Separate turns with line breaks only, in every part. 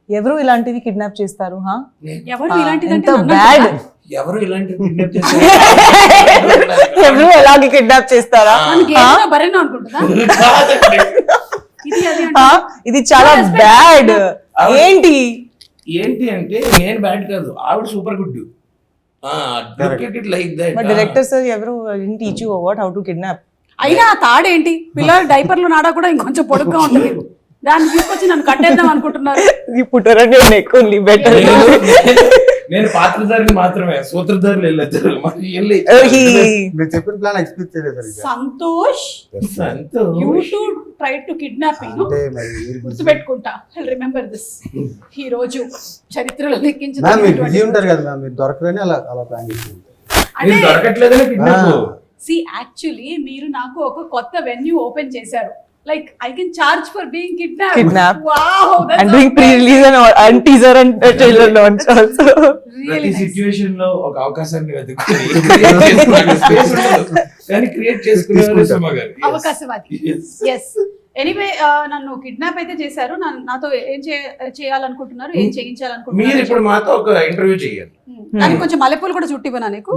ఎవరు ఇలాంటివి కిడ్నాప్ చేస్తారు?
ఎవరు ఇలాంటిది
ఎంత
అంటే
బ్యాడ్.
ఎవరు ఇలాంటి కిడ్నాప్ చేస్తారు?
ఎవరు ఎలాగే కిడ్నాప్ చేస్తారా?
బరేనో అనుకుంటుందా? ఇది అది
ఇది చాలా బ్యాడ్. ఏంటి
అంటే నేను బ్యాడ్ కాదు, ఆవిడ super good. Like that.
Director sir ఎవరు teach you what how to kidnap?
అయినా ఆ తాడేంటి, పిల్లలు డైపర్లు నాడా కూడా ఇంకొంచెం పొడుగ్గా ఉంటుంది, దాన్ని తీసుకొచ్చి నన్ను కట్టేద్దాం అనుకుంటున్నారు.
పుట్టరండి ఎక్కువ బెటర్.
నేను పాత్రధారిని మాత్రమే, సూత్రధారులు వెళ్ళొచ్చారు.
మీరు చెప్పిన ప్లాన్ ఎక్స్పెక్ట్ చేయలేదు.
Santosh you to try to kidnap me. గుర్తుపెట్టుకుంటా, రిమెంబర్ దిస్. ఈ రోజు చరిత్రలో లెక్కించిన
బిజీ ఉంటారు కదా మ్యామ్, మీరు దొరకరని అలా ప్లాన్ చేసింది.
దొరకట్లేదని కిడ్నాప్.
See, actually, మీరు నాకు ఒక కొత్త వెన్యూ ఓపెన్ చేశారు. Like, I can charge for being kidnapped. Wow, that's
and doing pre-release and teaser and trailer launch also.
ప్రతి సిచ్యువేషన్ లో ఒక అవకాశాన్ని వెతుకుని కానీ క్రియేట్ చేసుకునేవారు సుమ గారు.
అవకాశవాది. Yes. ఎనీవే, నన్ను కిడ్నాప్ అయితే చేశారు. నాతో ఏం చేయాలనుకుంటున్నారు, ఏం చేయించాలనుకుంటున్నారు?
మీరు ఇప్పుడు మాతో ఒక ఇంటర్వ్యూ చేయాలి.
దానికి కొంచెం మల్లెపూలు కూడా చుట్టివ్వనా నీకు?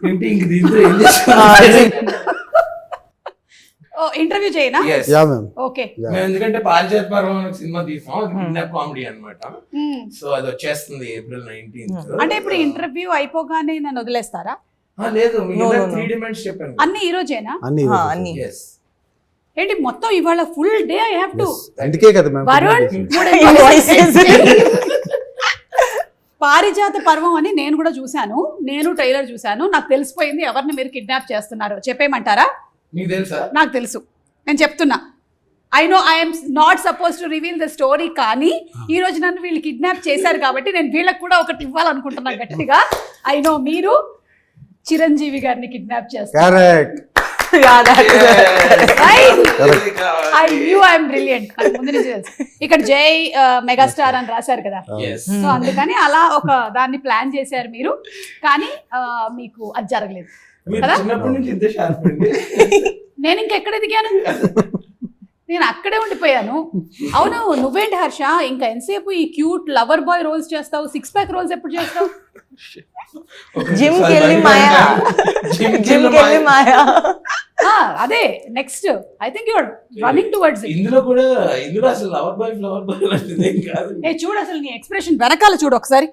ఏంటి ఇంక దీంతో ఏం చేస్తున్నారు?
ఇంటర్వ్యూ చేయనా? ఓకే.
ఎందుకంటే పారిజాత పర్వం సినిమా తీసాం, అది కిడ్నాప్ కామెడీ అన్నమాట. సో అది వచ్చేస్తుంది April 19th.
అంటే ఇప్పుడు ఇంటర్వ్యూ అయిపోగానే నన్ను వదిలేస్తారా?
లేదు, 3 డిమాండ్స్ చెప్పాను.
అన్ని ఈ రోజేనా?
అన్ని.
ఏంటి మొత్తం ఇవాళ full day I have to?
అందుకే కదా మ్యామ్
వరుణ్ పారిజాత పర్వం అని నేను కూడా చూశాను, నేను ట్రైలర్ చూశాను. నాకు తెలిసిపోయింది ఎవరిని మీరు కిడ్నాప్ చేస్తున్నారు. చెప్పేయమంటారా?
మీకు తెలుసా?
నాకు తెలుసు, నేను చెప్తున్నా. I know I'm not suppose to reveal the story, కానీ ఈ రోజు నన్ను వీళ్ళు కిడ్నాప్ చేశారు కాబట్టి నేను వీళ్ళకి కూడా ఒకటి ఇవ్వాలనుకుంటున్నా గట్టిగా. ఐ నో మీరు చిరంజీవి గారిని కిడ్నాప్ చేస్తారు. I'm brilliant. ముందు నుంచి తెలుసు. ఇక్కడ జై మెగాస్టార్ అని రాశారు కదా, సో అందుకని అలా ఒక దాన్ని ప్లాన్ చేశారు మీరు, కానీ మీకు అది జరగలేదు. నేను ఇంకెక్కడ ఎదిగాను? నేను అక్కడే ఉండిపోయాను. అవును, నువ్వేంటి హర్ష ఇంకా ఎంతసేపు ఈ క్యూట్ లవర్ బాయ్ రోల్స్ చేస్తావు? 6 ప్యాక్ రోల్స్ ఎప్పుడు చేస్తావు?
జిమ్ కెళ్ళి మాయా.
అదే next. I think you are running towards it.
ఇందులో అసలు లవర్ బాయ్ లాంటిది కాదు.
చూడు అసలు నీ ఎక్స్ప్రెషన్ వెనకాల చూడు ఒకసారి,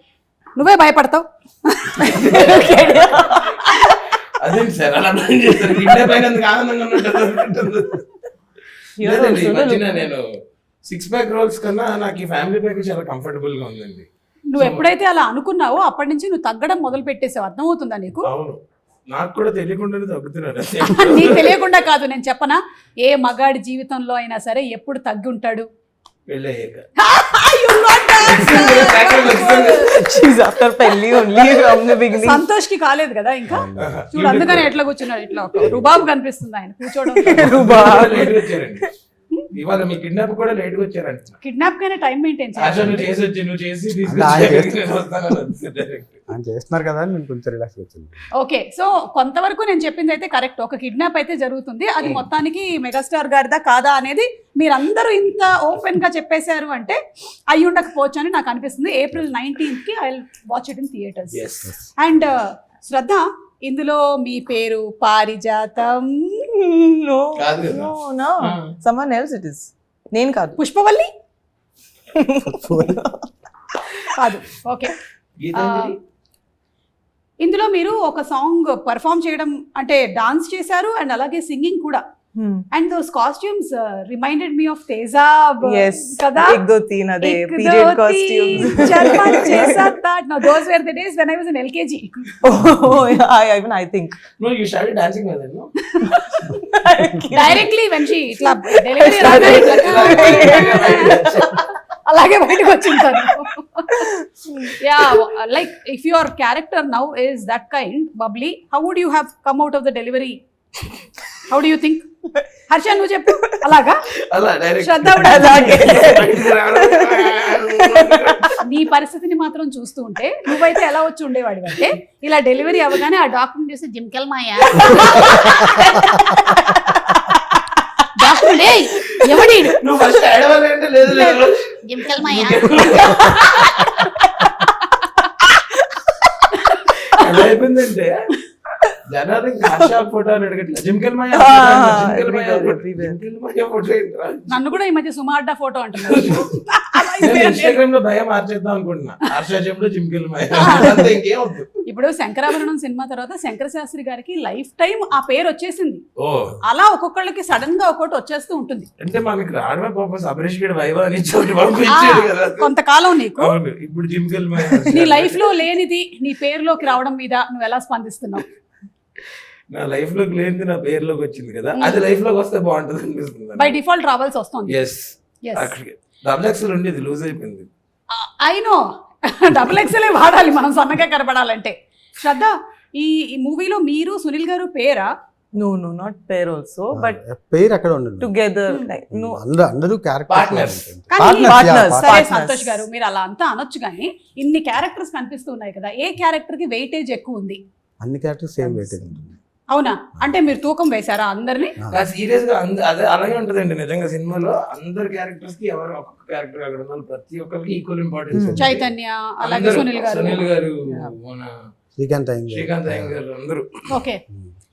నువ్వే భయపడతావు.
అదేంటి సార్ అలా ప్లాన్ చేస్తారు? కిడ్నాప్ అయినందుకు ఆనందంగా ఉన్నట్టు. నేను 6 ప్యాక్ రోల్స్ కన్నా నాకు ఈ ఫ్యామిలీ ప్యాక్ చాలా కంఫర్టబుల్ గా ఉందండి.
నువ్వు ఎప్పుడైతే అలా అనుకున్నావో అప్పటి నుంచి నువ్వు తగ్గడం మొదలు పెట్టేసావు. అర్థమవుతుందా నీకు?
అవును, నాకు కూడా తెలియకుండానే తగ్గుతున్నాను.
నీకు తెలియకుండా కాదు, నేను చెప్పనా? ఏ మగాడి జీవితంలో అయినా సరే ఎప్పుడు తగ్గి ఉంటాడు? సంతోష్ కి కాలేదు కదా ఇంకా. చూడు అందుకని ఎట్లా కూర్చున్నాడు, ఇట్లా రుబాబు కనిపిస్తుంది ఆయన కూర్చోవడం.
ఇవాళ మీ కిడ్నాప్ కూడా లేట్ గా వచ్చారంట.
కిడ్నాప్ కైనా టైం మెయింటైన్
చేస్తున్నారు కదా, నేను కొంచెం రిలాక్స్ వచ్చింది.
ఓకే, సో కొంతవరకు నేను చెప్పింది అయితే కరెక్ట్. ఒక కిడ్నాప్ అయితే జరుగుతుంది, అది మొత్తానికి మెగాస్టార్ గారిదా కాదా అనేది మీరందరూ ఇంత ఓపెన్ గా చెప్పేశారు అంటే అయి ఉండకపోవచ్చు అని నాకు అనిపిస్తుంది. April 19th కి I will watch it in theatres. And Shraddha, ఇందులో మీ పేరు పారిజాతం?
someone else it is. నేను కాదు.
పుష్పవల్లి కాదు. ఓకే, ఇందులో మీరు ఒక సాంగ్ పర్ఫామ్ చేయడం అంటే డాన్స్ చేశారు అండ్ అలాగే సింగింగ్ కూడా. And those costumes reminded me of Tezaab కదా.
ek do teen ade period costumes.
Charman chesa that. No, those were the days when I was in LKG.
Oh yeah, even I think.
No, you started dancing with her, no?
Directly when she itla delivery అలాగే బయటకు వచ్చింటారు. Yeah, like if your character now is that kind bubbly, how would you have come out of the delivery? How do you think? Harsha నువ్వు చెప్పు. అలాగా శ్రద్ధ నీ పరిస్థితిని మాత్రం చూస్తూ ఉంటే నువ్వైతే ఎలా వచ్చి ఉండేవాడి అంటే, ఇలా డెలివరీ అవ్వగానే ఆ డాక్టర్ చూసి జిమ్కెల్ మాయా డాక్టర్ ఎవడి జింకల్ మాయ
ఎలా అయిపోయిందంటే జనాలు ఆశా ఫోటో అని అడగట్లేదు జింకల్ మాయ ఫోటో ఏంట్రా?
నన్ను కూడా ఈ మధ్య సుమార్డా ఫోటో అంటున్నారు.
నేను ఇన్స్టాగ్రామ్ లో భయం మార్చేద్దాం అనుకుంటున్నా. హర్షజంలో జింకల్ మాయ అంతే, ఇంకేం వద్దు.
ఇప్పుడు శంకరాభరణం సినిమా తర్వాత శంకర శాస్త్రి గారికి లైఫ్ టైం ఆ పేరు వచ్చేసింది.
ఓ
అలా ఒక్కొక్కళ్ళకి సడన్ గా ఒక్కొక్కటి వచ్చేస్తూ ఉంటుంది.
అంటే మనకి రావడమే పాపం అభిరేష్ గడ్ వైవా అని చోటు పంపించాడు కదా.
కొంతకాలం నీకు
అవును, ఇప్పుడు జింకల్ మాయ
నీ లైఫ్ లో లేనిది నీ పేరులోకి రావడం మీద నువ్వు ఎలా స్పందిస్తున్నావు?
నా లైఫ్ లోకి లేనిది నా పేరులోకి వచ్చింది కదా, అది లైఫ్ లోకి వస్తే బాగుంటది అనిపిస్తుంది.
బై డిఫాల్ట్ రావాల్సి వస్తుంది.
ఎస్, అక్కడికి డబుల్ ఎక్సెల్ ఉండేది, లూజ్ అయిపోయింది.
అయినో డబుల్ ఎక్సెల్ వాడాలి మనం సన్నగా కనబడాలంటే. శ్రద్ధ, ఈ మూవీలో మీరు సునీల్ గారు పేరా?
No, not pair also, but
పేరు అక్కడ ఉండదు.
together, like no.
అందరూ
Partners.
Partners.
సరే సంతోష్ గారు, మీరు అలా అంతా అనొచ్చు కానీ ఇన్ని క్యారెక్టర్స్ కనిపిస్తూ ఉన్నాయి కదా, ఏ క్యారెక్టర్ కి వెయిటేజ్ ఎక్కువ ఉంది?
అన్ని క్యారెక్టర్స్ సేమ్ వెయిటేజ్ ఉంటుంది.
అవునా? అంటే మీరు తూకం వేశారా అందరినీ?
సీరియస్ గా అదే అలాగే ఉంటదండి నిజంగా. సినిమాలో అందరు క్యారెక్టర్స్ కి ఎవరు ఒక్కొక్క క్యారెక్టర్ అక్కడ ఉన్నారు, ప్రతి ఒక్కరికి ఈక్వల్ ఇంపార్టెన్స్.
చైతన్య, అలాగే సునీల్ గారు,
మన
శ్రీకాంత్
అయ్యంగార్ అందరూ.
ఓకే,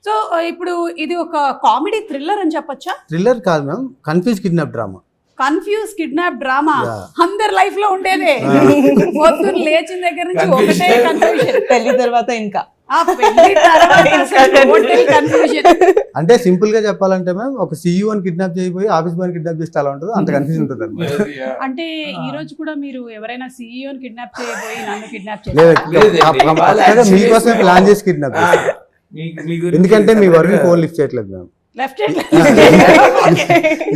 సో ఇప్పుడు ఇది ఒక కామెడీ థ్రిల్లర్ అని చెప్పొచ్చా?
థ్రిల్లర్ కాదు ma'am, confuse kidnap drama.
Confuse kidnap drama
Yeah.
అందరి లైఫ్ లో ఉండేదే. పొద్దున్న లేచిన దగ్గర నుంచి ఒకటే కన్ఫ్యూజన్.
పెళ్లి తర్వాత ఇంకా
కన్ఫ్యూజన్.
అంటే సింపుల్ గా చెప్పాలంటే మ్యామ్, ఒక CEO అని కిడ్నాప్ చేయబోయి ఆఫీస్ బాయ్ కిడ్నాప్ చేస్తే అలా ఉంటుంది, అంత కన్ఫ్యూజ్ ఉంటుంది అనమాట.
అంటే ఈ రోజు కూడా మీరు ఎవరైనా సీఈఓని కిడ్నాప్ చేయబోయి నన్ను కిడ్నాప్
లేదండి,
చేయాలి.
మీకోసమే ప్లాన్ చేసి కిడ్నాప్ చేస్తారు. ఎందుకంటే మీ వర్క్ ఫోన్ లిఫ్ట్ చేయట్లేదు మ్యామ్.
లెఫ్ట్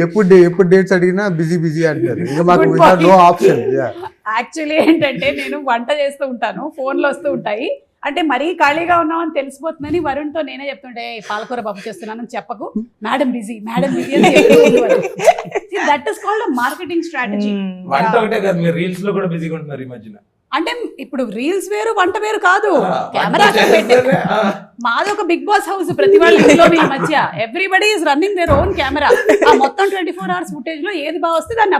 ఎప్పుడు డేట్స్ అడిగినా బిజీ అంటారు. ఇంకా మాకు నో ఆప్షన్.
యాక్చువల్లీ ఏంటంటే నేను వంట చేస్తూ ఉంటాను, ఫోన్లు వస్తూ ఉంటాయి. అంటే మరీ ఖాళీగా ఉన్నామని తెలిసిపోతుందని వరుణ్తో నేనే చెప్తుంటే పాలకూర పప్పు చేస్తున్నానని చెప్పకు, మేడం బిజీ అని that is called marketing strategy.
వంట ఒకటే కాదు, మీరు రీల్స్ లో కూడా బిజీగా ఉంటున్నారు ఈ మధ్యన.
అంటే ఇప్పుడు రీల్స్ వేరు వంట వేరు కాదు, కెమెరా మాది ఒక బిగ్ బాస్ హౌస్. ప్రతి వాళ్ళ ఇంట్లోనే ఈ మధ్య everybody is running their own camera. ఆ మొత్తం 24 hours ఫుటేజ్ లో ఏది బాగా వస్తే దాన్ని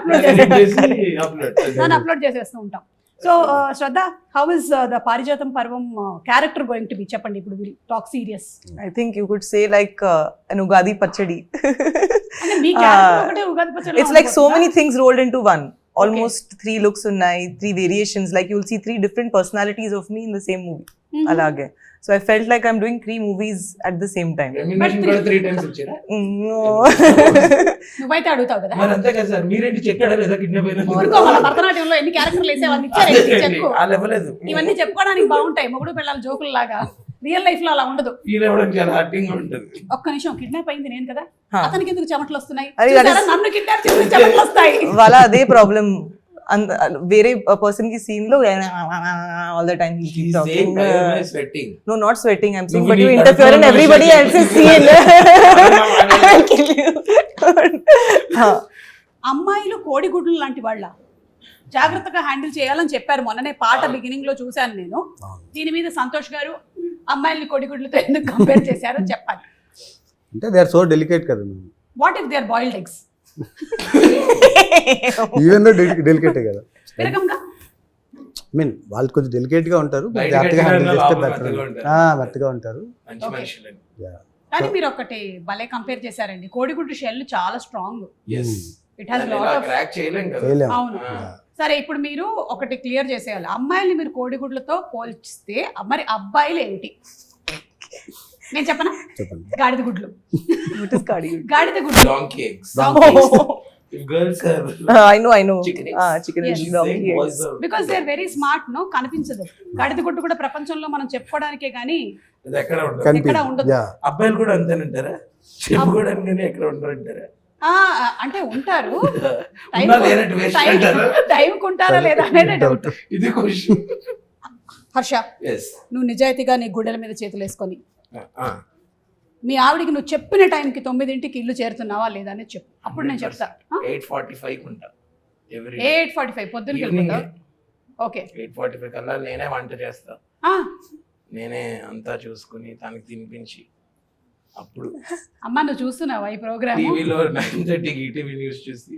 అప్లోడ్ చేసేస్తూ ఉంటాం. So Shraddha, how is the పారిజాతం పర్వం క్యారెక్టర్ గోయింగ్ టు బి? చెప్పండి, ఇప్పుడు will talk serious.
I think you could say like an Ugadi Pachadi.
అంటే మీ క్యారెక్టర్ ఒకటే ఉగాది పచ్చడి.
It's like so many things rolled into one. Almost 3 looks unnai, 3 variations. Like you'll see 3 different personalities of me in the same movie. Alage. So I felt like I'm doing 3 movies at the same time.
Remuneration కూడా 3 times వచ్చారా?
No.
నువ్వైతే అడుగుతావు కదా.
మరి అంతే కదా sir, మీరేంటి చెక్కాడా లేదా కిడ్నాప్ అయినా?
ఊరుకో, మన భరతనాట్యంలో ఎన్ని క్యారెక్టర్లు వేసేవన్నీ ఇచ్చారు చెప్పు.
వాళ్ళు ఇవ్వలేదు.
ఇవన్నీ చెప్పుకోవడానికి బాగుంటాయి, మొగుడు పిల్లల జోకులు లాగా. రియల్ లైఫ్ లో అలా ఉండదు.
ఫీల్ అవ్వడం చాలా హార్టింగ్ ఉంటుంది.
ఒక్క నిమిషం, కిడ్నాప్ అయింది నేను కదా,
Huh.
అతనికి ఎందుకు చెమటలు వస్తున్నాయి?
అరే,
చూసారా? నన్ను కిడ్నాప్ చేసి చెమటలు వస్తాయి.
వాళ్ళ అదే ప్రాబ్లం. వేరే పర్సన్ కి సీన్ లో all the time he keeps
He's saying
talking.
I am sweating.
No, not sweating. I'm saying,
No,
but
we
you
need
interfere in
control
everybody
measures.
else's scene. I'll kill you.
అమ్మాయిలు కోడిగుడ్లు లాంటి వాళ్ళ, జాగ్రత్తగా handle చేయాలని చెప్పారు. మొన్ననే పాట beginning లో చూశాను నేను. దీని మీద సంతోష్ గారు అమ్మాయిల్ని కోడిగుడ్లతో ఎందుకు కంపేర్ చేశారో చెప్పాలి.
అంటే దే ఆర్ సో డెలికేట్ కదా ma'am.
What if they are boiled eggs?
Even though డెలికేటే కదా.
విరగంగా
మీన్ వాళ్ళు కొంచెం డెలికేట్ గా ఉంటారు,
బయట
జాగ్రత్తగా హ్యాండిల్ చేస్తే
లోపల
బెటర్.
మెత్తగా ఉంటారు.
మెత్తగా ఉంటారు.
మంచి
Okay.
మనుషులండి.
కానీ మీరు ఒకటి భలే కంపేర్ చేశారండి. కోడిగుడ్డు షెల్ చాలా strong,
Yes.
It has lot of.
Crack చేయలేం కదా.
చేయలేం.
అవును. సరే, ఇప్పుడు మీరు ఒకటి క్లియర్ చేసేయాలి. అమ్మాయిల్ని మీరు కోడిగుడ్లతో పోల్చిస్తే మరి అబ్బాయిలు ఏమిటి? నేను చెప్పనా?
చెప్పండి.
గాడిద గుడ్లు.
What is cardio?
గాడిద గుడ్లు.
Donkey eggs.
Oh.
If girls are
I know.
Chicken eggs.
Chicken
Yes.
eggs,
she's
donkey
saying
eggs.
boys are.
Because they are very smart. No, కనిపించదు. గాడిద గుడ్డు కూడా ప్రపంచంలో మనం చెప్పుకోవడానికే గానీ
అది ఎక్కడ ఉండదు.
ఎక్కడ ఉండదు.
యా,
అబ్బాయిలు కూడా అంతేనంటారా? చెప్పుకోవడానికి ఎక్కడ ఉండరు అంటారా?
అంటే ఉంటారు,
ఉన్నా లేనట్టు waste అంటారా?
టైంకి ఉంటారా లేదా అనేది డౌట్.
ఇది క్వశ్చన్.
హర్ష,
Yes.
నువ్వు నిజాయితీగా నీ గుండెల మీద చేతులు వేసుకొని మీ ఆవిడికి నువ్వు చెప్పిన టైంకి 9ంటికి ఇల్లు చేరుతున్నావా లేదా అనేది చెప్పు. అప్పుడు నేను చెప్తా.
8:45 ఉంటా. Every
8:45 పొద్దున్నకి
evening
వెళ్ళిపోతావు. ఓకే.
8:45 కల్లా నేనే వంట చేస్తా, నేనే అంతా చూసుకుని తనకి తినిపించి, అప్పుడు
అమ్మా నువ్వు చూస్తున్నావా ఈ ప్రోగ్రామ్?
టీవీలో 9:30కి ఈటీవీ న్యూస్ చూసి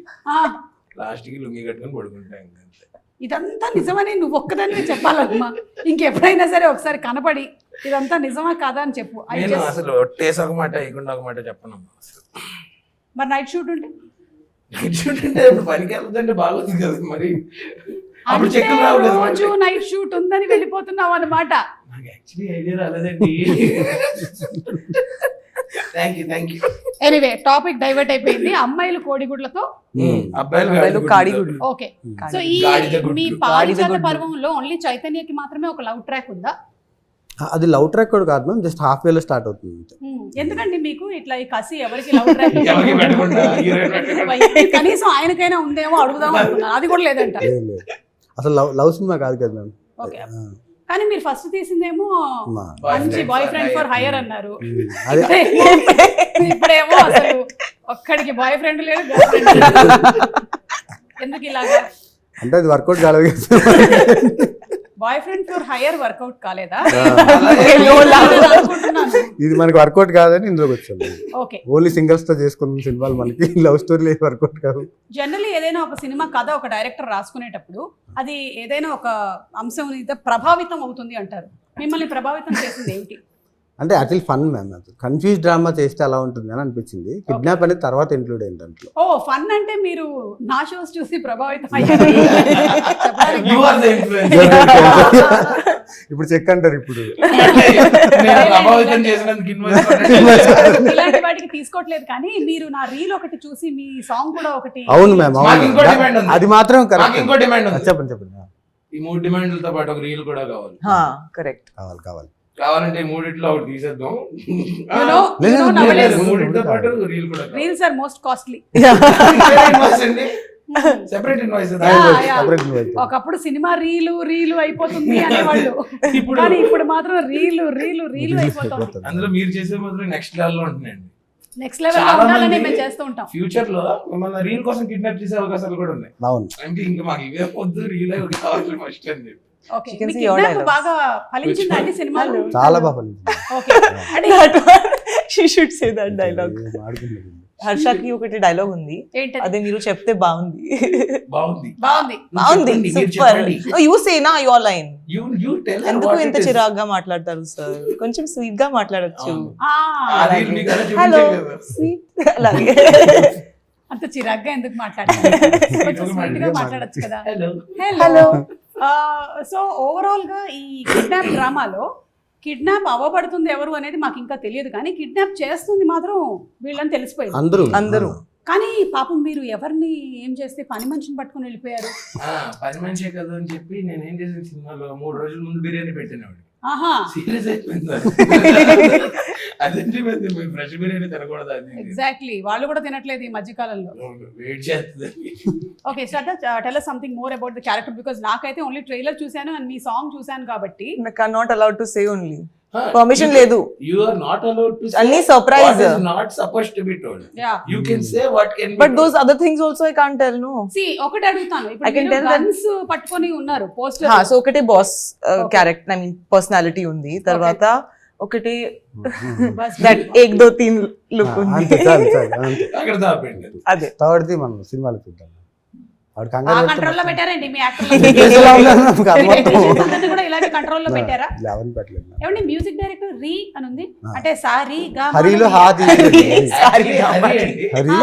లాస్ట్ కి లుంగి కట్టుకొని పడుకుంటా ఇంకా అంతే.
ఇదంతా నిజమని నువ్వు ఒక్కదానివే చెప్పాలమ్మా. ఇంకెప్పుడైనా సరే ఒకసారి కనపడి ఇదంతా నిజమా కాదా అని చెప్పు.
నేను అసలు ఒట్టేసి ఒక మాట వేయకుండా ఒక మాట చెప్పనమ్మా అసలు.
మరి నైట్ షూట్ ఉంటే
నైట్ షూట్ అంటే ఇప్పుడు పనికి వెళ్తుంటే బాగోదు కదా మరి. అప్పుడు చెక్కులు రావు కదా
రోజు నైట్ షూట్ ఉందని వెళ్ళిపోతున్నావు అన్నమాట.
నాకు యాక్చువల్లీ ఐడియా రాలేదండి. Thank you.
Anyway topic divert అయిపోయింది. అమ్మాయిలు కోడిగుడ్లతో
అబ్బాయిలు
కాడిగుడ్లు.
ఓకే. సో ఈ
గాడిద గుడ్లు.
మీ పారిజాత పర్వంలో ఓన్లీ చైతన్యకి మాత్రమే ఒక లవ్ ట్రాక్ ఉందా?
అది లవ్ ట్రాక్ కూడా కాదు మ్యామ్, జస్ట్ హాఫ్ వేలో స్టార్ట్ అవుతుంది అంతే.
ఎందుకండి మీకు ఇట్లా ఈ కసి ఎవరికి లవ్ ట్రాక్
ఎవరికి పెట్టకుండా హీరోయిన్ పెట్టకుండా.
కనీసం ఆయనకైనా ఉందేమో అడుగుదాం అనుకున్నాను, అది కూడా లేదంట.
లేదు లేదు, అసలు లవ్ సినిమా కాదు కదా మ్యామ్.
ఓకే. కానీ మీరు ఫస్ట్ తీసిందేమో
మా
మంచి బాయ్ ఫ్రెండ్ ఫర్ హైయర్ అన్నారు.
అదే
ఇప్పుడేమో అసలు ఒక్కడికి బాయ్ ఫ్రెండ్ లేడు, గర్ల్ ఫ్రెండ్ లేదు. ఎందుకు ఇలాగా?
అంటే అది వర్కౌట్ కాలేదు కదా.
Boyfriend for higher work out కాలేదా?
ఇది మనకి వర్కౌట్ కాదని ఇందులోకి వచ్చాము.
ఓకే.
ఓన్లీ సింగిల్స్ తో చేసుకున్న సినిమాలు మనకి లవ్ స్టోరీ వర్కౌట్ కాదు.
జనరల్లీ ఏదైనా ఒక సినిమా కథ ఒక డైరెక్టర్ రాసుకునేటప్పుడు అది ఏదైనా ఒక అంశం ప్రభావితం అవుతుంది అంటారు. మిమ్మల్ని ప్రభావితం చేసింది ఏమిటి?
అంటే యాక్చువల్లీ ఫన్ మ్యామ్, అది కన్ఫ్యూజ్ డ్రామా చేస్తే అలా ఉంటుంది అని అనిపించింది. కిడ్నాప్ అనేది తర్వాత ఇంక్లూడ్ అయింది దాంట్లో.
ఓ ఫన్ అంటే మీరు నా షోస్ చూసి ప్రభావితం అయ్యారు.
You are the influencer.
ఇప్పుడు చెక్ అంటారు. ఇప్పుడు
నేను ప్రభావితం చేసినందుకు
ఇలాంటి వాటికి తీసుకోవట్లేదు, కానీ మీరు నా రీల్ ఒకటి చూసి మీ సాంగ్ కూడా ఒకటి.
అవును మ్యామ్,
మాకు ఇంకో
అవును,
demand ఉంది.
అది మాత్రం
నాకు
కరెక్ట్.
ఇంకో డిమాండ్ ఉంది.
చెప్పండి చెప్పండి.
ఈ 3 డిమాండ్లతో పాటు ఒక రీల్ కూడా కావాలి.
కరెక్ట్.
కావాలి కావాలి.
కావాలంటే ఈ మూడిట్లో ఒకటి తీసేద్దాం.
You know nowadays
మూడితో పాటు రీల్ కూడా
reels are most costly.
Separate invoice.
ఒకప్పుడు సినిమా రీలు అయిపోతుంది అనేవాళ్ళు, కానీ ఇప్పుడు మాత్రం రీలు అయిపోతుంది.
అందులో మీరు చేసే మాత్రం నెక్స్ట్ లెవెల్ లో ఉంటున్నాయండి.
నెక్స్ట్ లెవెల్ లో ఉండాలని మేము చేస్తూ ఉంటాం.
ఫ్యూచర్ లో మిమ్మల్ని రీల్ కోసం కిడ్నాప్ చేసే అవకాశాలు కూడా ఉన్నాయి.
అవును.
అంటే ఇంకా మాకు ఇవే పొద్దు రీల్ కావాలి ఫస్ట్ అని చెప్పి.
Okay.
You can
me
see your
kidnap
dialogues.
బాగా ఫలించిందా అండి సినిమాలో?
చాలా బాగా ఫలించింది.
ఓకే. అంటే
She should say that dialogue.
ఆడుకుంటుంది.
హర్షకి ఒకటి డైలాగ్ ఉంది,
ఏంటది?
అదే మీరు చెప్తే బాగుంది.
బాగుంది.
బాగుంది,
మీరు
సూపర్.
చెప్పండి.
యూ సే నా your line.
You tell her
ఎందుకు
what
ఇంత
it is.
చిరాగ్గా మాట్లాడతారు సార్? కొంచెం స్వీట్ గా మాట్లాడొచ్చు.
అవును.
ఆ,
ఆ reel మీకు అలా
హలో
చూపించాం కదా.
స్వీట్ అలాగే.
అంత చిరాగ్గా ఎందుకు మాట్లాడతారు? కొంచెం స్వీట్ గా మాట్లాడొచ్చు కదా.
హలో.
హలో. సో ఓవరాల్ గా ఈ కిడ్నాప్ డ్రామాలో కిడ్నాప్ అవ్వబడుతుంది ఎవరు అనేది మాకు ఇంకా తెలియదు, కానీ కిడ్నాప్ చేస్తుంది మాత్రం వీళ్ళని తెలిసిపోయింది
అందరూ.
కానీ పాపం మీరు ఎవరిని ఏం చేస్తే పని మనిషిని పట్టుకుని వెళ్ళిపోయారు.
పని మనిషే కదా అని చెప్పి నేను ఏం చేసిన సినిమాలో 3 రోజుల ముందు బిర్యానీ పెట్టినవాడు.
ఆహా,
సీరియస్ అయిపోయింది. అదేంటి ఫ్రెష్ బిర్యానీ తినకూడదు అది
ఎగ్జాక్ట్లీ. వాళ్ళు కూడా తినట్లేదు ఈ మధ్య కాలంలో.
వెయిట్ చేస్తుంది.
Okay, Shraddha, tell us something more about the character, because నాకైతే ఓన్లీ ట్రైలర్ చూశాను అండ్ మీ సాంగ్ చూశాను కాబట్టి.
నాకు not allowed to say only. Permission లేదు.
You are not allowed to say
అన్ని surprise.
what is not supposed to be told.
Yeah.
You can say what can be
But
told.
those other things also I can't tell, no.
See, ఒకటి అడుగుతాను.
I
ఇప్పుడు
can
మీరు
tell that-
guns పట్టుకొని ఉన్నారు poster.
So ఒకటి boss
Okay.
Character, I mean personality ఉంది. తర్వాత ఒకటి
బస్
దట్ 1 2 3 లుక్ ఉంది.
అంతే, చాలు చాలు అంతే.
అక్కడ దాపండి.
అదే
థర్డ్ది మనం సినిమాలో చూద్దాం. వాడు
ఆ
కంగారు
కంట్రోల్ లో పెట్టారండి మీ
పెట్టుకున్నాం.
కూడా ఇలాగే కంట్రోల్ లో పెట్టారా?
ఎవరిని పెట్టలేదు.
ఏమండి మ్యూజిక్ డైరెక్టర్ రీ అని ఉంది, అంటే సారీ గా
హరిలో హాత్
Actually, హరి అండి.
హరి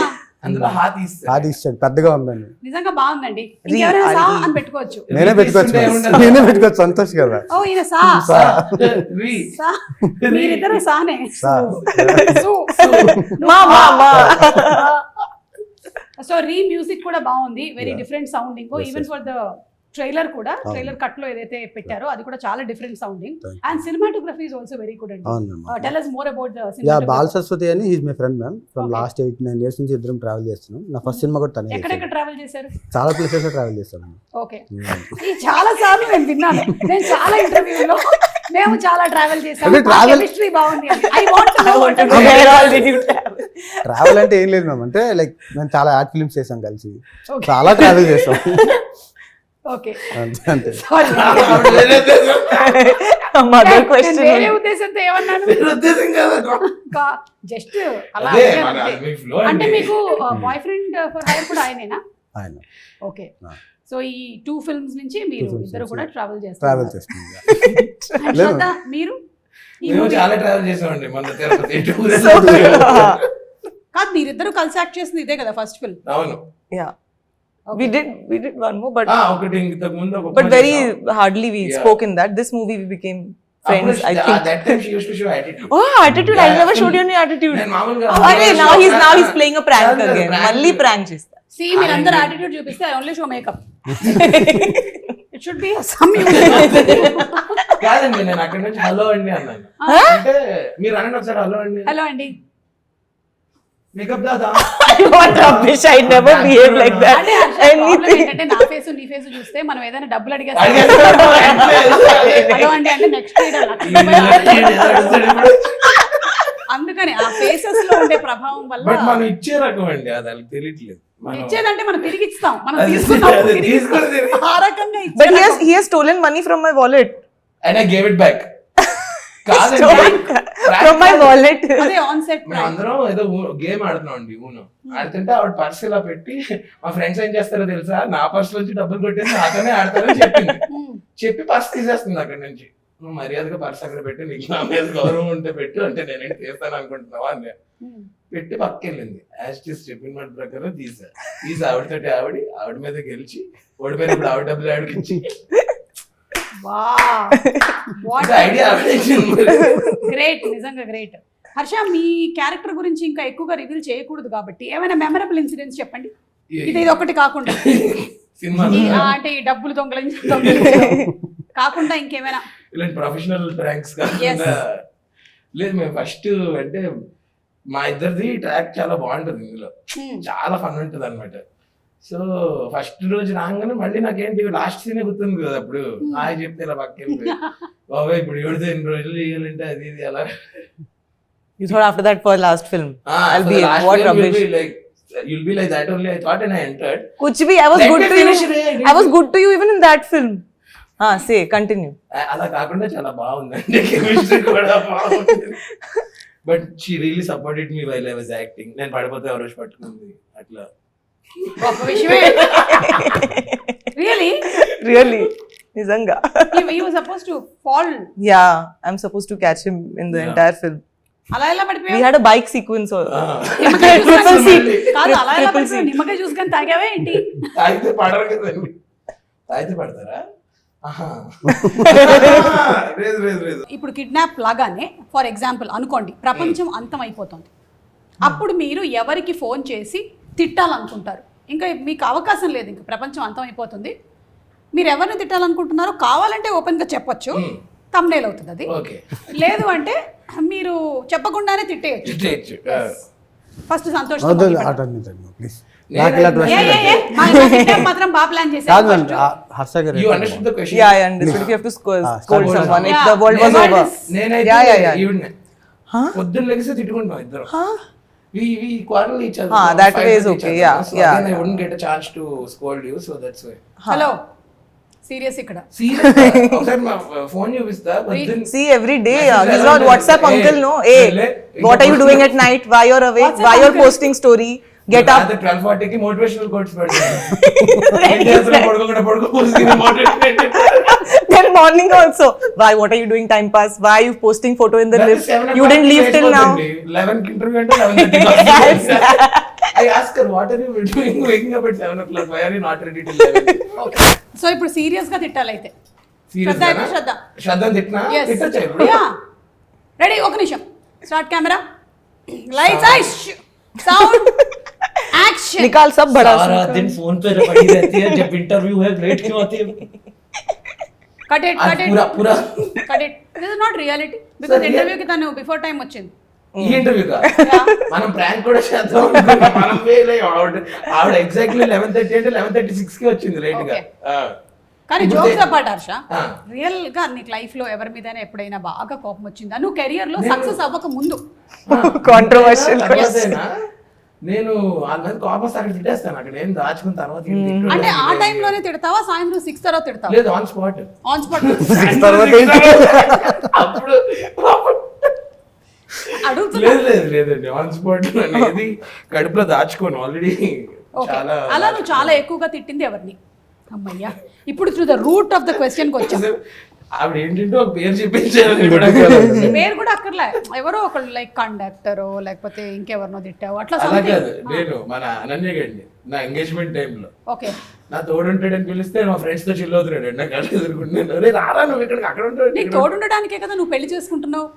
అందులో హాత్ ఇస్తారు.
హాత్ ఇచ్చాడు, పెద్దగా ఉందండి.
నిజంగా బాగుందండి. ఇంకెవరైనా సా అని పెట్టుకోవచ్చు.
నేనే పెట్టుకోవచ్చు సంతోష్ కదా.
ఓ ఈయన సా
సా.
రీ.
సా, మీరిద్దరు సానే.
సా.
సు.
మా మా మా.
సో రీ మ్యూజిక్ కూడా బాగుంది, very different sounding.
Yes,
even
yes.
For the trailer కూడా,
అవును.
ట్రైలర్ కట్ లో ఏదైతే పెట్టారో అది కూడా చాలా different sounding.
Thank you.
And cinematography is also very good అండి.
అవును ma'am.
Tell us more about the
yeah,
cinematography.
Bal Saraswathi అని he's my friend ma'am. From
Okay.
Last 8-9 years నుంచి ఇద్దరం ట్రావెల్ చేస్తున్నాం. నా ఫస్ట్ సినిమా కూడా తనే
ఎక్కడెక్కడ
చేశాడు.
ట్రావెల్ చేశారు?
చాలా ప్లేసెస్ ట్రావెల్ చేస్తాను.
ఓకే, ఈ చాలా సార్లు నేను విన్నాను. నేను చాలా ఇంటర్వ్యూలో మేము చాలా ట్రావెల్ చేసాము,
అంటే travel-
కెమిస్ట్రీ బాగుంది అని. I want to know what
Where all did you travel?
Travel అంటే ఏం లేదు మ్యామ్, అంటే లైక్ మేము చాలా యాడ్ ఫిల్మ్స్ చేసాం కలిసి,
Okay.
చాలా ట్రావెల్ చేస్తాం.
ఓకే,
అంతే అంతే.
సారీ.
Mother question.
వేరే ఉద్దేశంతో ఏమన్నాను?
ఉద్దేశం కాదు.
జస్ట్ అలా
అదే
అడిగాను
మన
అంతే.
మీ flow
అంటే
అండి.
మీకు బాయ్ ఫ్రెండ్ ఫర్ హైర్ కూడా ఆయనేనా?
ఆయన
ఓకే
ఆ.
సో ఈ 2 ఫిల్మ్స్ నుంచి మీరు
films
ఇద్దరు
నుంచి
కూడా ట్రావెల్
ట్రావెల్
చేస్తారు
చేస్తుంది.
And
లేదు.
శ్రద్ధ, మీరు ఈ
మేము
movie-
చాలా ట్రావెల్ చేసామండి మన తిరుపతి
కాదు మీరిద్దరు కలిసి యాక్ట్ చేసింది ఇదే కదా ఫస్ట్ ఫిల్మ్
అవును
Yeah. We did one more, but
ఒకటి ఇంతకు ముందు ఒక
but very hardly we
Yeah.
spoke in that. This movie we became friends. I think.
that time she used to show attitude.
Oh, attitude! I never showed you any attitude.
నేను మామూలుగా
Oh, అరే, now he's playing a prank
కాదు,
again.
prank.
మళ్ళీ prank చేస్తా.
See, మీరందరూ attitude చూపిస్తే I only show makeup. It should be some
కాదండి నేను అక్కడ నుంచి హలో అండి అన్నాను అంటే మీరు అనండి ఒకసారి హలో అండి
హలో అండి
makeup Dada
What rubbish! I never behave like that.
అంటే ప్రాబ్లం
Anything.
ఏంటంటే నా ఫేస్ నీ ఫేస్ చూస్తే మనం ఏదైనా డబ్బులు అడిగేస్తాం హలో అండి అంటే నెక్స్ట్ అందుకని ఆ ఫేసెస్ లో ఉండే ప్రభావం వల్ల
బట్ మనం ఇచ్చే రకం అండి అది వాళ్ళకి తెలియట్లేదు మనం
ఇచ్చేదంటే మనం తిరిగి ఇస్తాం మనం
అది
తీసుకున్నాం
అది
తిరిగి
తీసుకొని
ఇస్తాం.
తిరిగి.
ఆ రకంగా
But
ఇచ్చే
he has stolen money from my wallet.
And I gave it back కాదండి
Stolen from my wallet.
అదే ఆన్ సెట్
మేము అందరం ఏదో గేమ్ ఆడుతున్నాం అండి ఊను ఆడుతుంటే ఆవిడ పర్స్ ఇలా పెట్టి మా ఫ్రెండ్స్ ఏం చేస్తారో తెలుసా నా పర్స్ నుంచి డబ్బులు కొట్టేసి నాతోనే ఆడతారని చెప్పింది చెప్పి పర్స్ తీసేస్తుంది అక్కడ నుంచి నువ్వు మర్యాదగా పర్స్ అక్కడ పెట్టి నీకు నా మీద గౌరవం ఉంటే పెట్టు అంటే నేనేంటి తీస్తాను అనుకుంటున్నావా అని పెట్టి పక్కకెళ్ళింది యాజ్ టీస్ చెప్పిన మాట ప్రకారం తీసి ఆవిడతోటి ఆవిడ మీద గెలిచి ఓడిపోయినప్పుడు ఆవిడ డబ్బులు ఆవిడకి ఇచ్చి ఐడియా ఆవిడ ఇచ్చింది మరి.
గ్రేట్ నిజంగా గ్రేట్. హర్ష మీ క్యారెక్టర్ గురించి ఇంకా ఎక్కువగా రివీల్ చేయకూడదు కాబట్టి ఏమైనా మెమరబుల్ ఇన్సిడెంట్స్ చెప్పండి ఇది ఒకటి కాకుండా
సినిమా
అంటే ఈ డబ్బులు దొంగలించడం కాకుండా ఇంకేమైనా
ఇలాంటి ప్రొఫెషనల్ ప్రాంక్స్ కాకుండా లేదు మేము ఫస్ట్ అంటే మా ఇద్దరిది ట్రాక్ చాలా బాగుంటుంది ఇందులో చాలా ఫన్ ఉంటుంది అనమాట సో ఫస్ట్ రోజు రాగానే మళ్ళీ నాకేంటి లాస్ట్ సీనే గుర్తుంది కదా అప్పుడు ఆయన చెప్తే ఇలా పక్కకి బాబాయ్ ఇప్పుడు ఎవరితో ఎన్ని రోజులు చేయాలంటే అది ఇది అలా
You thought after that for last film. I'll be what rubbish.
You'll be like that only I thought and I entered.
Kuch bhi, I was
Let
good
me
to
finish
you.
it.
I was good to you even in that film. Say, continue.
అలా కాకుండా చాలా బాగుందండి chemistry కూడా బాగుంది but she really supported me while I was acting నేను పడిపోతే ఎవరో పట్టుకుంది అట్లా
గొప్ప విషయమే really
Really? Nizanga.
You were suppose to fall
Yeah, I'm supposed to catch him in the
Yeah.
entire film.
అలా ఎలా
We
పడిపోయావు
had a bike sequence.
నిమ్మకాయ జ్యూస్
Triple
కానీ-
C.
కాదు అలా ఎలా
Triple
పడిపోయావు
C.
నిమ్మకాయ జ్యూస్ కానీ తాగావే ఏంటి
తాగితే పడరు కదండి తాగితే పడతారా ఆహా. లేదు లేదు లేదు
ఇప్పుడు కిడ్నాప్ లాగానే ఫర్ ఎగ్జాంపుల్ అనుకోండి ప్రపంచం అంతం అయిపోతుంది అప్పుడు మీరు ఎవరికి ఫోన్ చేసి తిట్టాలనుకుంటారు ఇంకా మీకు అవకాశం లేదు ఇంకా ప్రపంచం అంతం అయిపోతుంది మీరు ఎవరిని తిట్టాలనుకుంటున్నారో కావాలంటే ఓపెన్గా చెప్పొచ్చు తమ్నేల్ అవుతుంది అది
ఓకే
లేదు అంటే మీరు చెప్పకుండానే తిట్టేయచ్చు ఫస్ట్ సంతోష్
ప్లీజ్ నాకు ఇలా
మాత్రం బాగా ప్లాన్
కాదు
చేశారు
హర్ష గారు
you understood the question
Yeah, I understood. If you have to scold
scold
someone, if
Yeah.
the world was over.
నేనైతే
Yeah.
ఈవిడ్ని
Huh?
పొద్దున్న లెగిసి తిట్టుకుంటాం ఇద్దరు
Huh?
we quarrel each other
That
fight
way is
with
okay.
each other.
Yeah,
So
yeah.
again I wouldn't get a chance to scold you so that's why
hello serious ఇక్కడ
serious ఒకసారి మా phone చూపిస్తా పొద్దున్న
See, every day,
Message
he's
ఎలా
not
ఉంటుంది?
WhatsApp
Hey,
uncle, no?
వెళ్ళే,
Hey, what are you doing at night? Why you're awake?
WhatsApp
Why you're
uncle.
posting story? Get up.
12:40 కి motivational quotes పెడతాను పడుకోకుండా motivate
Then morning also. Why? What are you doing? Time pass. Why are you posting photo in the lift? You didn't leave till now.
11 కి interview అంటే 11:30 I ask her what are you doing waking up at 7 o'clock why are you not ready till 11
so ఇప్పుడు serious గా తిట్టాలైతే
serious
శ్రద్ధ అయితే శ్రద్ధ
శ్రద్ధ తిట్టినా తిట్టచ్చా ఇప్పుడు
ready ఒక నిమిషం start camera lights ice sound action
निकाल सब बड़ा
सारा दिन फोन पे पड़ी रहती है जब इंटरव्यू है लेट क्यों आती है
కట్ ఇట్
అది పూరా పూరా
cut it this is not reality because interview కి తను బిఫోర్ టైం వచ్చింది
ఈ ఇంటర్వ్యూ మనం ప్రాంక్ కూడా చేద్దాం అనుకున్నాం. మనం ఫెయిల్ అయ్యాం ఆవిడ ఎగ్జాక్ట్లీ 11:30 అంటే 11:36 కి వచ్చింది లేట్ గా
Okay. కానీ
ఇప్పుడు
జోక్స్ అపార్ట్ హర్ష
ఆ.
రియల్ గా నీకు లైఫ్ లో ఎవరి మీదైనా ఎప్పుడైనా బాగా కోపం వచ్చిందా నువ్వు కెరియర్ లో సక్సెస్ అవ్వక ముందు
Controversial
తర్వాతైనా నేను వాళ్ళ మీద కోపం వస్తే అక్కడ తిట్టేస్తాను అక్కడ ఏం దాచుకున్న తర్వాత ఏం తిట్టను.
అంటే ఆ టైం లోనే తిడతావా సాయంత్రం 6 తర్వాత తిడతావా
లేదు ఆన్ స్పాట్
ఆన్ స్పాట్
అప్పుడు
అడుగుతున్నా
లేదు లేదు లేదండి ఆన్ స్పాట్ అనేది కడుపులో దాచుకోను ఆల్రెడీ
ఓకే,
చాలా
అలా నువ్వు చాలా ఎక్కువగా తిట్టింది ఎవరిని? అమ్మయ్యా, ఇప్పుడు to the root of the question కి వచ్చా.
ఆవిడ ఏంటంటే ఒక పేరు చెప్పించారు
నీ పేరు కూడా అక్కర్లే, ఎవరో ఒకళ్ళు లైక్ కండక్టరో లేకపోతే ఇంకెవరినో తిట్టావు అట్లా
అలా
something.
కాదు, నేను మన అనన్య గండి నా ఎంగేజ్మెంట్ టైంలో
ఓకే,
నా తోడుంటాడని పిలిస్తే మా ఫ్రెండ్స్ తో చిల్ అవుతున్నాడు. నా కళ్ళు ఎదుర్కొంటున్నాను, అరే రారా నువ్వు ఇక్కడికి అక్కడ ఉంటాడు.
నీకు తోడుండడానికే కదా నువ్వు పెళ్లి చేసుకుంటున్నావు,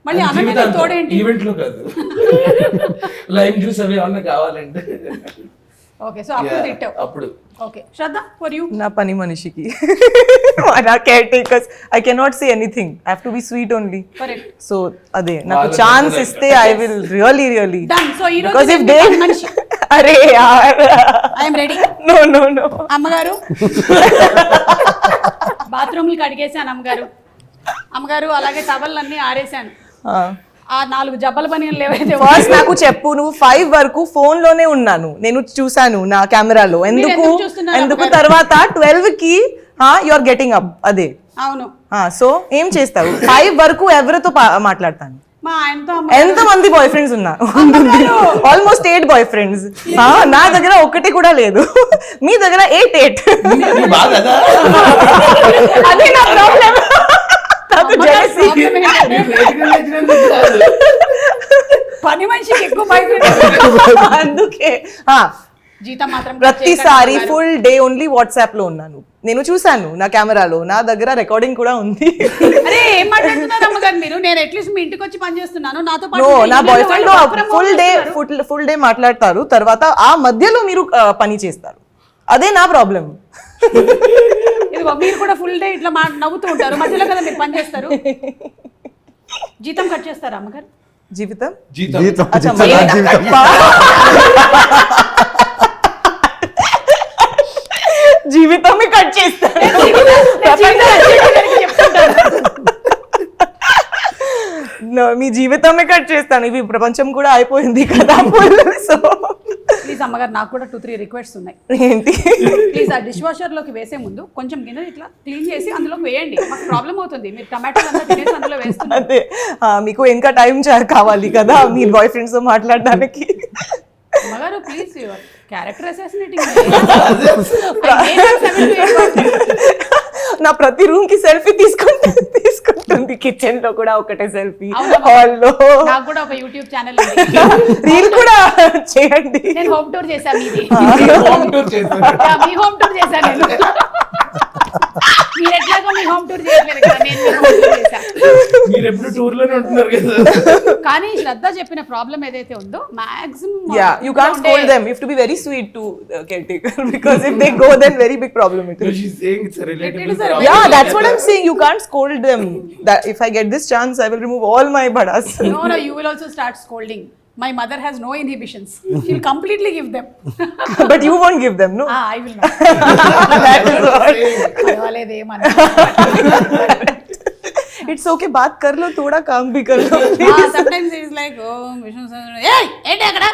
మళ్ళీ అనన్య తోడేంటి?
ఈవెంట్ లో కాదు, లైవ్ జ్యూస్ అవి ఏమన్నా కావాలంటే.
ఓకే, సో అప్పుడు తిట్టావు.
అప్పుడు
ఓకే, శ్రద్ధ ఫర్ యూ.
నా పని మనిషికి నా caretakers I cannot say anything, I have to be sweet only.
Correct,
so అదే నాకు ఛాన్స్ ఇస్తే I will really
done. So ఈ
బికాజ్
రోజు
ఇఫ్ దే
మనిషి
అరే యార్
I'm ready.
No no no
అమ్మగారు బాత్రూమ్లు కడిగేసాను అమ్మగారు. అమ్మగారు అలాగే టవల్లన్నీ ఆరేసాను. ఆ 4 జబ్బల పనిలు ఏవైతే
ఫస్ట్ నాకు చెప్పు, నువ్వు 5 వరకు ఫోన్ లోనే ఉన్నాను, నేను చూసాను నా కెమెరాలో. ఎందుకు
ఎందుకు చూస్తున్నారు
ఎందుకు
అమ్మగారు?
తర్వాత 12 కి యు ఆర్ గెటింగ్ అప్ అదే.
అవును,
సో ఏం చేస్తావు? 5 వరకు ఎవరితో మాట్లాడతాను?
మా ఆయనతో.
ఎంత మంది బాయ్ ఫ్రెండ్స్ ఉన్నారు? Almost 8 boyfriends. నా దగ్గర ఒకటి కూడా లేదు, మీ దగ్గర 8.
నీ బాధ అదా?
అదే నా ప్రాబ్లం.
పని మనిషికి ఎక్కువ భయం.
అందుకే
జీతం మాత్రం
ప్రతిసారి ఫుల్ డే ఓన్లీ వాట్సాప్ లో ఉన్నాను. నేను చూసాను నా కెమెరాలో, నా దగ్గర రికార్డింగ్ కూడా ఉంది.
అరే ఏం మాట్లాడుతున్నారు అమ్మగారు మీరు? నేను అట్లీస్ట్ మీ ఇంటికి వచ్చి పని చేస్తున్నాను, నాతో
నో, నా బాయ్
పాటు
ఫ్రెండ్ ఫుల్ డే మాట్లాడతారు, తర్వాత ఆ మధ్యలో మీరు పని చేస్తారు. అదే నా ప్రాబ్లం.
ఇదిగో మీరు కూడా ఫుల్ డే ఇట్లా నవ్వుతూ ఉంటారు, మధ్యలో కదా మీరు పని చేస్తారు. జీతం కట్ చేస్తారా అమ్మగారు?
జీవితం
జీతం
జీతం
అచ్చా,
జీతం నా జీవితం.
జీవితమే కట్ చేస్తారు. No, మీ జీవితమే కట్ చేస్తాను. ఇవి ప్రపంచం కూడా అయిపోయింది కదా. సో
ప్లీజ్ అమ్మగారు, నాకు కూడా 2-3 రిక్వెస్ట్స్ ఉన్నాయి.
ఏంటి?
ప్లీజ్ ఆ డిష్ వాషర్ లోకి వేసే ముందు కొంచెం గిన్నె ఇట్లా క్లీన్ చేసి అందులోకి వేయండి. మాకు ప్రాబ్లం అవుతుంది, మీరు టమాటోలు అంతా తినేసి అందులో వేస్తున్నారు.
అదే మీకు ఇంకా టైం కావాలి కదా మీ బాయ్ ఫ్రెండ్స్ తో మాట్లాడడానికి.
అమ్మగారు ప్లీజ్, యువర్ క్యారెక్టర్ అసాసినేటింగ్.
నా ప్రతి రూమ్ కి సెల్ఫీ తీసుకుంటుంది. కిచెన్ లో కూడా ఒకటే సెల్ఫీ,
అవునమ్మా.
హాల్ లో.
నాకు కూడా ఒక యూట్యూబ్ ఛానల్ ఉంది,
రీల్ కూడా చేయండి.
నేను హోమ్ టూర్ చేశాను. మీది
హోమ్ టూర్ చేస్తాను.
మీ హోమ్ టూర్ చేశాను నేను. మీరు ఎట్లాగో మీ హోమ్ టూర్ చేయట్లేదు కదా, నేను మీ హోమ్ టూర్ చేశాను.
మీరు ఎప్పుడు టూర్ లోనే ఉంటున్నారు కదా.
కానీ శ్రద్ధ చెప్పిన ప్రాబ్లం ఏదైతే ఉందో maximum
You can't scold them. You have to be very sweet to caretaker because if they go, then very big problem it
No,
is.
she's saying it's a relatable
It is a
problem.
Yeah, that's what I'm saying. You can't scold them. That if I get this chance, I will remove all my badas.
No, you will also start scolding. My mother has no inhibitions. She'll completely give them.
But you won't give them, no?
I will not.
That is what.
పర్వాలేదేమన్నా.
It's okay. बात कर लो, थोड़ा काम भी कर लो.
Sometimes it is like, oh, hey, ఏంటి అక్కడ?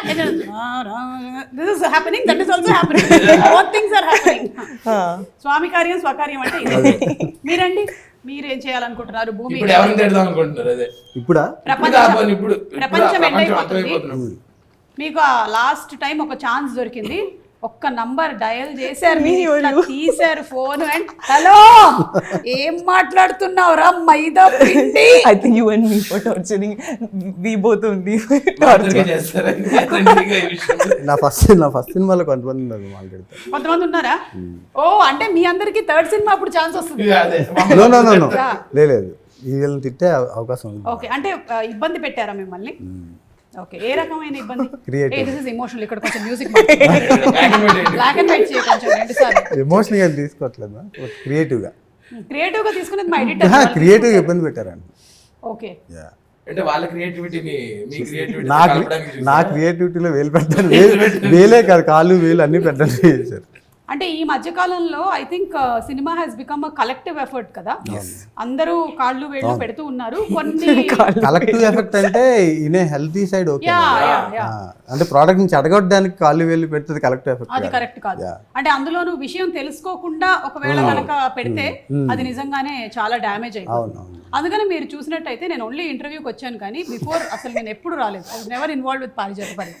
This is happening, that is also happening. Both things are happening. స్వామి కార్యం స్వకార్యం అంటే ఇదే. మీరండి, మీరేం చేయాలనుకుంటున్నారు? భూమి
ఇప్పుడు ఎవరిని తిడదాం అనుకుంటున్నారు? అదే
ఇప్పుడా
ఇప్పుడు
ప్రపంచం ఎండ్ అయిపోతుంది.
అర్థమైపోతున్నాం.
మీకు ఆ లాస్ట్ టైం ఒక ఛాన్స్ దొరికింది, ఒక్క నంబర్ డయల్ చేశారు, మీరు ఇట్లా తీశారు ఫోన్ అండ్ హలో ఏం మాట్లాడుతున్నావు రా మైదా పిండి.
I think you and me for torturing. We both only
అందరికీ చేస్తారని తండ్రిగా ఈ విషయంలో.
నా ఫస్ట్ సినిమాలో కొంతమంది ఉన్నారు మాట్లాడతారు.
కొంతమంది ఉన్నారా? ఓ అంటే మీ అందరికి థర్డ్ సినిమా అప్పుడు ఛాన్స్ వస్తుంది.
ఇక అదే
నో లేదు, వీళ్ళని తిట్టే అవకాశం ఉంది.
ఓకే, అంటే ఇబ్బంది పెట్టారా మిమ్మల్ని? ఓకే, ఏ రకమైన ఇబ్బంది?
Creative.
This is emotional. ఇక్కడ కొంచెం మ్యూజిక్
black and white ఏంటి?
బ్లాక్ అండ్ వైట్ చేయ కొంచెం 2 సార్లు.
ఎమోషనల్ గా తీసుకోవట్లేదు, క్రియేటివ్ గా.
క్రియేటివ్ గా తీసుకునేది మా ఎడిటర్.
క్రియేటివ్ గా ఇబ్బంది పెట్టారండి.
ఓకే,
అంటే వాళ్ళ క్రియేటివిటీని మీ క్రియేటివిటీ
నా క్రియేటివిటీలో వేలు పెట్టాను. వేలే కాదు, కాళ్ళు వేలు అన్ని పెట్టండి చేశారు.
అంటే ఈ మధ్య కాలంలో I think cinema has become a collective effort కదా. అందరూ కాళ్ళు వేళ్ళు పెడుతూ ఉన్నారు. కొన్ని
కలెక్టివ్ ఎఫెక్ట్ అంటే in healthy side okay,
yeah
అంటే ప్రోడక్ట్ నుంచి అడగొట్టడానికి కాళ్ళు వేలు పెడుతుంది కలెక్టివ్ ఎఫెక్ట్.
అది కరెక్ట్ కాదు. అంటే అందులోనూ విషయం తెలుసుకోకుండా ఒకవేళ కనుక పెడితే అది నిజంగానే చాలా డ్యామేజ్ అయిపోతుంది. అందుకని మీరు చూసినట్టయితే నేను ఓన్లీ ఇంటర్వ్యూకి వచ్చాను కానీ బిఫోర్ అసలు నేను ఎప్పుడు రాలేదు. I was never involve with పారిజాత పరి.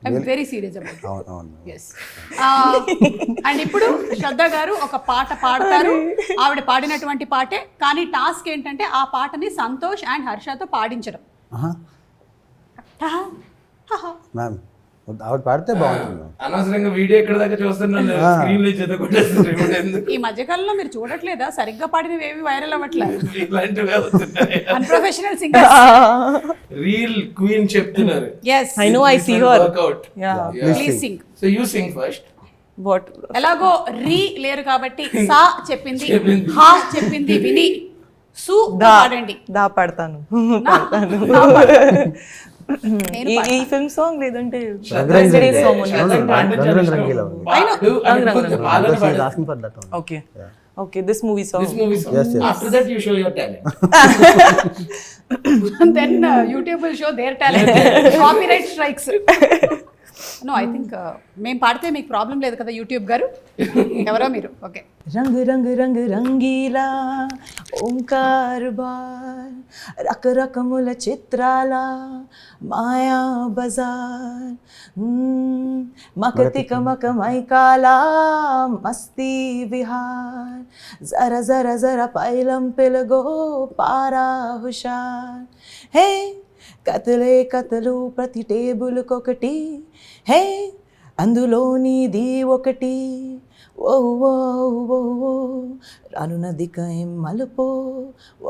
ఐఎమ్ వెరీ సీరియస్ అబౌట్
అవును అవును
ఎస్ అండ్ ఇప్పుడు శ్రద్ధ గారు ఒక పాట పాడతారు. ఆవిడ పాడినటువంటి పాటే, కానీ టాస్క్ ఏంటంటే ఆ పాటని సంతోష్ అండ్ హర్షతో పాడించడం.
మ్యామ్ ఆవిడ పాడితే బాగుంటుంది మ్యామ్.
అనవసరంగా వీడియో ఎక్కడ దాకా చూస్తున్నాను, స్క్రీన్ లో చదువుకుంటే ఎందుకు
ఈ మధ్యకాలంలో మీరు చూడట్లేదా, సరిగ్గా పాడినవి ఏవి వైరల్ అవ్వట్లేదు.
ఇలాంటివి అవుతున్నాయి.
Unprofessional singers.
రీల్ క్వీన్ చెప్తున్నారు.
Yes
I know, I see her.
Workout.
Yeah.
Please sing.
So you sing first.
What?
ఎలాగో రీ లేరు కాబట్టి సా చెప్పింది,
చెప్పింది.
హా చెప్పింది విని సు పాడండి.
దా పాడతాను.
నేను
ఈ ఫిల్మ్ సాంగ్ లేదంటే
రంగ్ రంగ్
సాంగ్
రంగ్ రంగీలా ఉంది. She is asking for that one.
Okay okay this movie song.
This movie song.
Yes, yes.
After that you show your talent.
Then YouTube will show their talent. Copyright strikes. No I think మేము పాడితే మీకు problem లేదు కదా YouTube గారు. ఎవరో మీరు. Okay.
रंग रंग रंग रंगीला ओंकार बार रक रकमुल चित्राला माया बजार मकतिक मक मैकाला मस्ती विहार जरा जरा जरा पैलम पिलगो पारा हुशार हे కతలే కతలు ప్రతి టేబుల్ కొకటి హే అందులోనిది ఒకటి ఓ ఓ ఓ ఓ రానున్నదిక ఏం మలుపో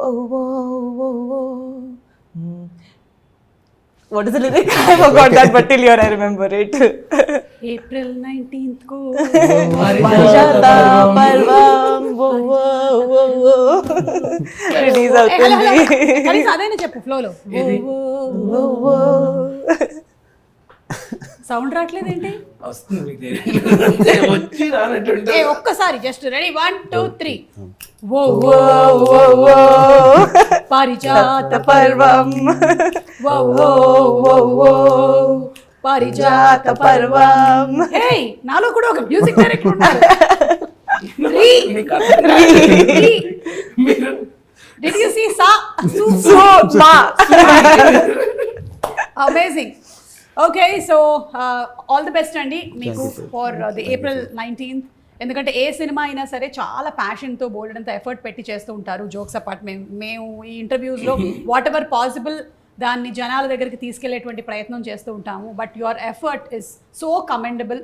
ఓ ఓ ఓ ఓ. What is the lyric? I forgot that, but till here I remember it.
April 19th को
Parijata Parvam wo wo wo wo release అవుతుంది.
కనీసం అదైనా చెప్పు ఫ్లోలో.
wo wo
సౌండ్ రావట్లేదేంటి?
వస్తుంది మీకు తెలియదు. వచ్చి రానట్టుంటే
ఏ ఒక్కసారి జస్ట్ రెడీ 1 2 3 ఓ
wo wo wo
పారిజాత
పర్వం
ఓ ఓ ఓ ఓ పారిజాత
పర్వం.
ఏయ్ నాలో కూడా ఒక మ్యూజిక్ డైరెక్టర్ ఉన్నారు. రీ
మీకు అర్థం
రీ
మీరు
డిడ్ యు సీ సా సు
So ma
amazing. Okay so all the best అండి మీకు ఫర్ ది April 19th. ఎందుకంటే ఏ సినిమా అయినా సరే చాలా ప్యాషన్తో బోల్డంత ఎఫర్ట్ పెట్టి చేస్తూ ఉంటారు. జోక్స్ అపార్ట్ మేము ఈ ఇంటర్వ్యూస్లో వాట్ ఎవర్ పాసిబుల్ దాన్ని జనాల దగ్గరికి తీసుకెళ్లేటువంటి ప్రయత్నం చేస్తూ ఉంటాము. But your effort is so commendable.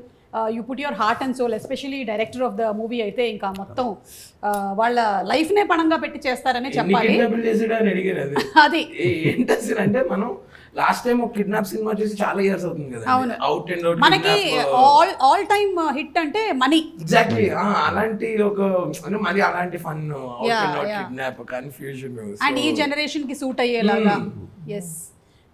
You put your heart and soul. Especially director of the movie అయితే ఇంకా మొత్తం వాళ్ళ లైఫ్నే పణంగా పెట్టి చేస్తారనే చెప్పాలి.
కిడ్నాప్ చేసాడు అని అడిగారు. అది
అది
ఏంటి అసలు అంటే మనం లాస్ట్ టైం ఒక కిడ్నాప్ సినిమా చేసి చాలా ఇయర్స్ అవుతుంది కదా.
అవును.
అవుట్ అండ్ అవుట్
మనకి ఆల్ టైమ్ హిట్ అంటే మనీ.
ఎగ్జాక్ట్లీ అలాంటి ఒక అంటే మరి అలాంటి fun out
Yeah,
and out
yeah.
Kidnap confusion
and ఈ జనరేషన్ కి సూట్ అయ్యేలాగా. Yes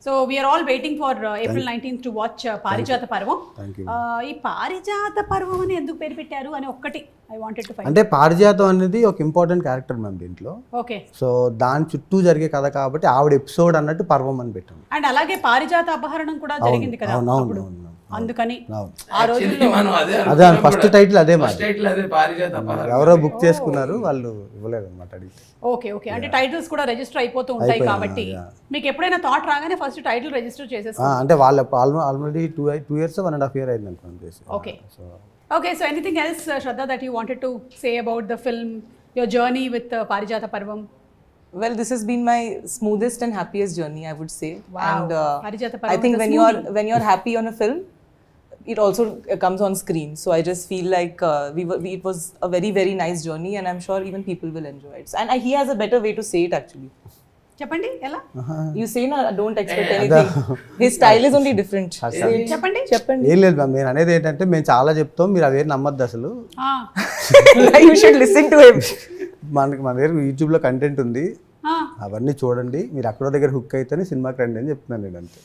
so we are all waiting for April 19th to watch Parijatha Parvam.
Thank you.
ఈ పారిజాత పర్వం అని ఎందుకు పేరు పెట్టారు అని ఒక్కటి ఐ వాంటెడ్ టు ఫైండ్.
అంటే పారిజాతం అనేది ఒక ఇంపార్టెంట్ క్యారెక్టర్ మ్యామ్ దీంట్లో.
ఓకే.
సో దాని చుట్టూ జరిగే కథ కాబట్టి ఆవిడ ఎపిసోడ్ అన్నట్టు పర్వం అని పెట్టాం.
అండ్ అలాగే పారిజాత అపహరణం కూడా జరిగింది కదా
అవును, అవును,
అప్పుడు.
అవును, అవును.
అందుకని
అవును.
ఆ రోజుల్లో
మనం అదే
అదే ఫస్ట్ టైటిల్ అదే
ఫస్ట్
మరి
టైటిల్ అదే పారిజాత అపహరణ.
ఎవరో బుక్ చేసుకున్నారు, వాళ్ళు ఇవ్వలేదు అనమాట అడిగితే.
ఓకే ఓకే అంటే టైటిల్స్ కూడా రిజిస్టర్ అయిపోతూ ఉంటాయి
అయిపోయాయి,
కాబట్టి
yeah.
మీకు ఎప్పుడైనా థాట్ రాగానే ఫస్ట్ టైటిల్ రిజిస్టర్ చేసేసుకో.
అంటే వాళ్ళ ఆల్రెడీ 2 years 1.5 years అయింది అనుకోండి చేసి.
Okay.
So
Okay, so anything else, Shraddha, that you wanted to say about the film, your journey with Parijata Parvam?
Well, this has been my smoothest and happiest journey, I would say.
Wow.
And
Parijata
I
Parvam
think
is a
when you're happy on a film, it also comes on screen. So I just feel like it was a very very nice journey, and I'm sure even people will enjoy it. And he has a better way to say it actually.
చెప్పండి ఎలా?
You say no, don't expect anything. His style is only different.
చెప్పండి.
చెప్పండి.
ఏం లేదు ma'am, నేను అనేది ఏంటంటే మేము చాలా చెప్తాం, మీరు అవేం నమ్మద్దు అసలు.
You should listen to him.
మన దగ్గర యూట్యూబ్లో కంటెంట్ ఉంది, అవన్నీ చూడండి, మీరు అక్కడో దగ్గర హుక్ అయితేనే సినిమాకి రండి అని చెప్తున్నాను నేను అంతే.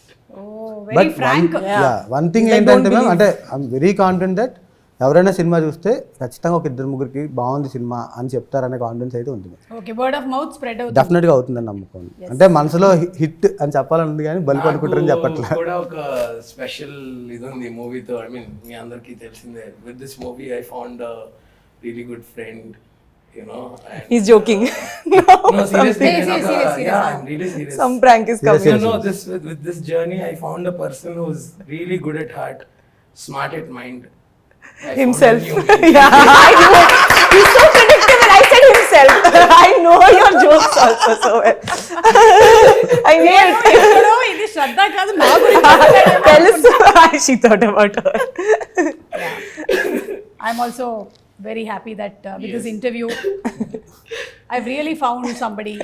Very frank.
వన్ థింగ్ ఏంటంటే మ్యామ్, అంటే ఐఎమ్ వెరీ కాన్ఫిడెంట్ దట్ ఎవరైనా సినిమా చూస్తే ఖచ్చితంగా ఒక 2-3 బాగుంది సినిమా అని చెప్తారనే కాన్ఫిడెన్స్ అయితే ఉంది.
Okay, word of mouth spread అవుతుంది.
డెఫినెట్గా అవుతుందని నమ్మకం. అంటే మనసులో హిట్ అని చెప్పాలని ఉంది కానీ బల్క్ అనుకుంటారని చెప్పట్లేదు.
నాకు కూడా ఒక స్పెషల్ ఇది ఉంది మూవీతో. ఐ మీన్ మీ అందరికీ తెలిసిందే, with this movie I found a really good friend you know. And,
He's joking.
no, seriously.
Serious.
Yeah, I'm really serious.
Some prank is coming.
You know, with this journey, I found a person who's really good at heart, smart at mind. I found a
Himself.
new me.
Yeah, I know. He's so predictable. I said himself. I know your jokes also so well. I knew it.
ఎక్కడో ఇది శ్రద్ధ కాదు నా గురించి
తెలుసు. She thought about her.
I'm also very happy that with this interview, I've really found somebody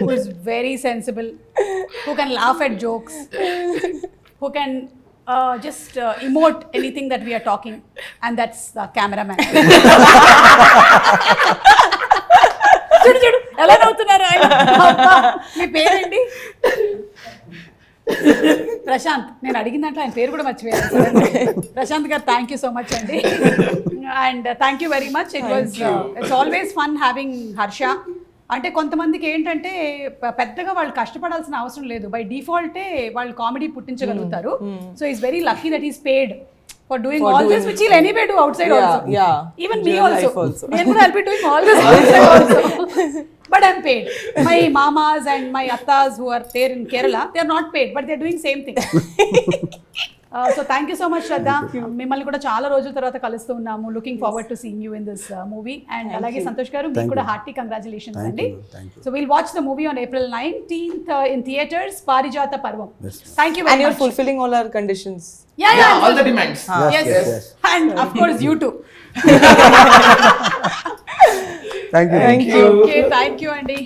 who is very sensible, who can laugh at jokes, who can just emote anything that we are talking, and that's the cameraman. చూడు చూడు ఎలా నవ్వుతున్నారు ఆయన. అబ్బా, మీ పేరేంటి? ప్రశాంత్. నేను అడిగిన దాంట్లో ఆయన పేరు కూడా మర్చిపోయాను. ప్రశాంత్ గారు, థ్యాంక్ యూ సో మచ్ అండి. And thank you very much. It's always fun having Harsha. అంటే కొంతమందికి ఏంటంటే పెద్దగా వాళ్ళు కష్టపడాల్సిన అవసరం లేదు, బై డిఫాల్టే వాళ్ళు కామెడీ పుట్టించగలుగుతారు. So is very lucky that is paid for doing all this, which he'll anyway do outside also.
Yeah.
Even me
Real
also.
life also.
I'll be doing all this outside also. But I'm paid. My mamas and my attas who are there in Kerala, they are not paid, but they are doing same thing. So thank you so much, Shraddha. మిమ్మల్ని కూడా చాలా రోజుల తర్వాత కలుస్తూ ఉన్నాము. Looking forward to seeing you in this movie. And అలాగే సంతోష్ గారు, మీకు కూడా హార్టీ కంగ్రాచులేషన్స్ అండి. So will watch the movie on April 19th in theaters, పారిజాత Parvam. Thank you very
And you're
much.
fulfilling all our conditions.
Yeah,
All the demands.
Yes. And of course you too.
Thank you.
Thank you.
Okay, thank you, Andy.